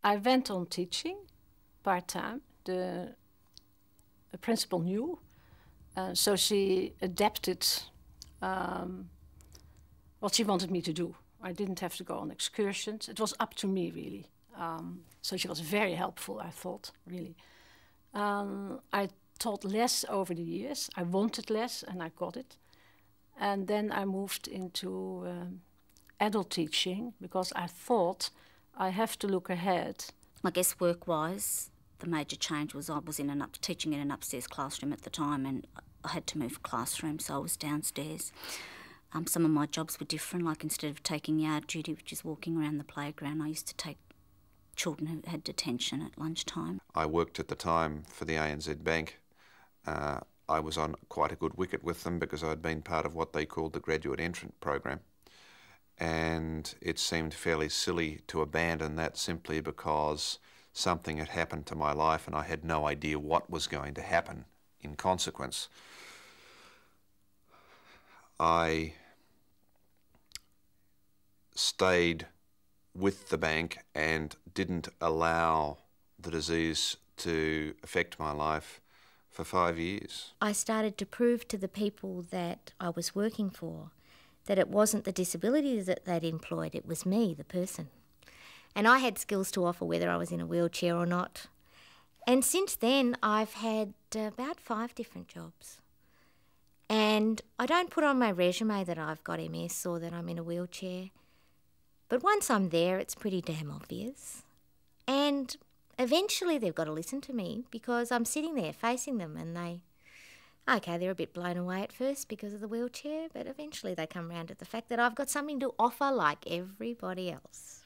I went on teaching part-time. The principal knew, so she adapted what she wanted me to do. I didn't have to go on excursions. It was up to me, really. So she was very helpful, I thought, really. I taught less over the years. I wanted less, and I got it. And then I moved into adult teaching because I thought I have to look ahead. I guess work-wise, the major change was I was teaching in an upstairs classroom at the time, and I had to move classroom, so I was downstairs. Some of my jobs were different, like instead of taking yard duty, which is walking around the playground, I used to take children who had detention at lunchtime. I worked at the time for the ANZ Bank. I was on quite a good wicket with them because I'd been part of what they called the graduate entrant program. And it seemed fairly silly to abandon that simply because something had happened to my life and I had no idea what was going to happen in consequence. I stayed with the bank and didn't allow the disease to affect my life for 5 years. I started to prove to the people that I was working for that it wasn't the disability that they'd employed, it was me, the person. And I had skills to offer whether I was in a wheelchair or not. And since then, I've had about 5 different jobs. And I don't put on my resume that I've got MS or that I'm in a wheelchair. But once I'm there, it's pretty damn obvious. And eventually they've got to listen to me because I'm sitting there facing them and they're a bit blown away at first because of the wheelchair, but eventually they come round to the fact that I've got something to offer like everybody else.